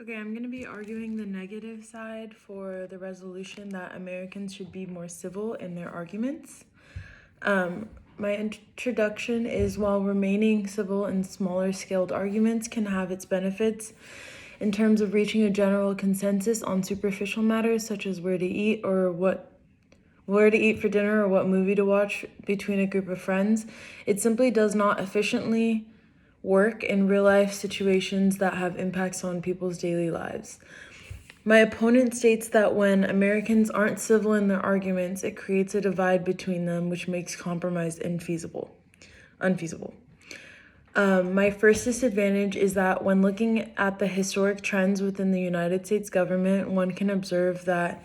Okay, I'm going to be arguing the negative side for the resolution that Americans should be more civil in their arguments. My introduction is while remaining civil in smaller scaled arguments can have its benefits in terms of reaching a general consensus on superficial matters such as where to eat for dinner or what movie to watch between a group of friends, it simply does not efficiently work in real life situations that have impacts on people's daily lives. My opponent states that when Americans aren't civil in their arguments, it creates a divide between them, which makes compromise unfeasible. My first disadvantage is that when looking at the historic trends within the United States government, one can observe that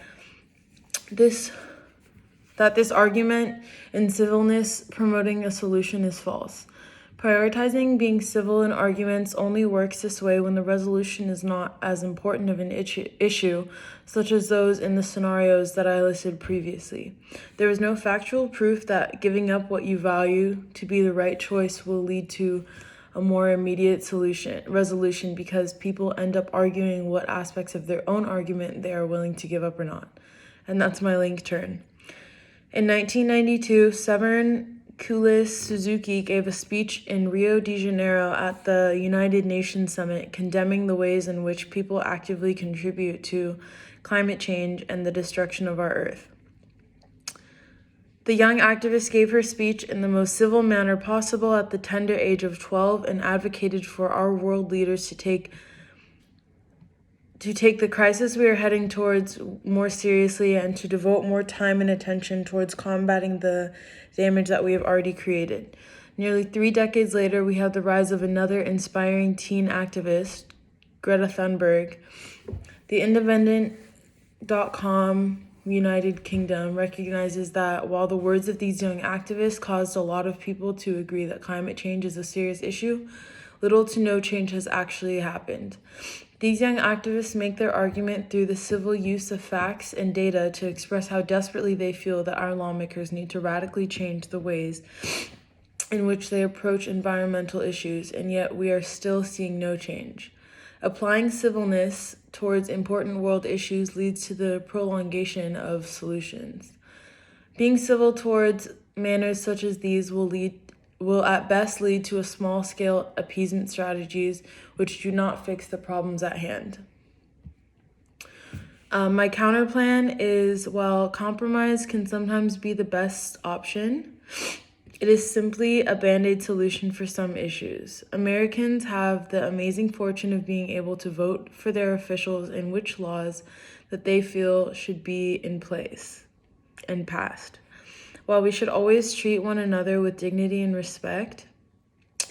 this argument in civilness promoting a solution is false. Prioritizing being civil in arguments only works this way when the resolution is not as important of an issue, such as those in the scenarios that I listed previously. There is no factual proof that giving up what you value to be the right choice will lead to a more immediate resolution because people end up arguing what aspects of their own argument they are willing to give up or not. And that's my link turn. In 1992, Severn Kulis-Suzuki gave a speech in Rio de Janeiro at the United Nations Summit condemning the ways in which people actively contribute to climate change and the destruction of our Earth. The young activist gave her speech in the most civil manner possible at the tender age of 12 and advocated for our world leaders to take the crisis we are heading towards more seriously and to devote more time and attention towards combating the damage that we have already created. Nearly 3 decades later, we have the rise of another inspiring teen activist, Greta Thunberg. The Independent.com United Kingdom recognizes that while the words of these young activists caused a lot of people to agree that climate change is a serious issue, little to no change has actually happened. These young activists make their argument through the civil use of facts and data to express how desperately they feel that our lawmakers need to radically change the ways in which they approach environmental issues, and yet we are still seeing no change. Applying civilness towards important world issues leads to the prolongation of solutions. Being civil towards manners such as these will at best lead to a small-scale appeasement strategies which do not fix the problems at hand. My counter plan is, while compromise can sometimes be the best option, it is simply a band-aid solution for some issues. Americans have the amazing fortune of being able to vote for their officials in which laws that they feel should be in place and passed. While we should always treat one another with dignity and respect,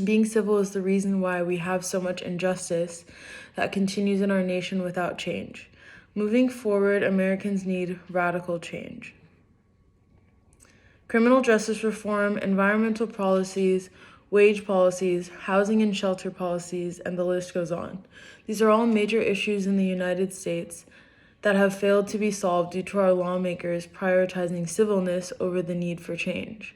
being civil is the reason why we have so much injustice that continues in our nation without change. Moving forward, Americans need radical change. Criminal justice reform, environmental policies, wage policies, housing and shelter policies, and the list goes on. These are all major issues in the United States that have failed to be solved due to our lawmakers prioritizing civilness over the need for change.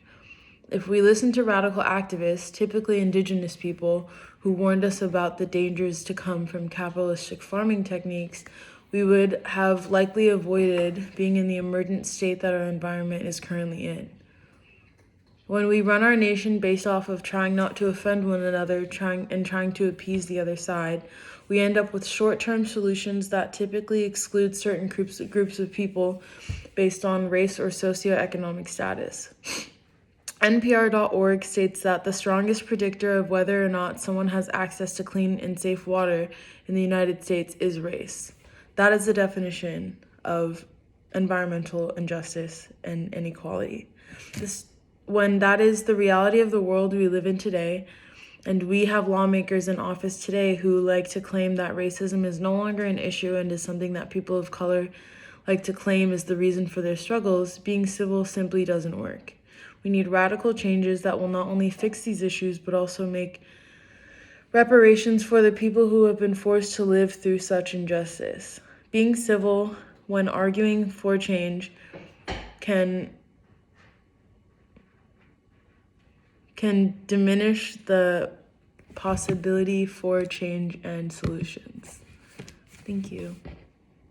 If we listen to radical activists, typically indigenous people, who warned us about the dangers to come from capitalistic farming techniques, we would have likely avoided being in the emergent state that our environment is currently in. When we run our nation based off of trying not to offend one another, trying to appease the other side, we end up with short-term solutions that typically exclude certain groups of people based on race or socioeconomic status. NPR.org states that the strongest predictor of whether or not someone has access to clean and safe water in the United States is race. That is the definition of environmental injustice and inequality. When that is the reality of the world we live in today, and we have lawmakers in office today who like to claim that racism is no longer an issue and is something that people of color like to claim is the reason for their struggles, being civil simply doesn't work. We need radical changes that will not only fix these issues, but also make reparations for the people who have been forced to live through such injustice. Being civil when arguing for change can diminish the possibility for change and solutions. Thank you.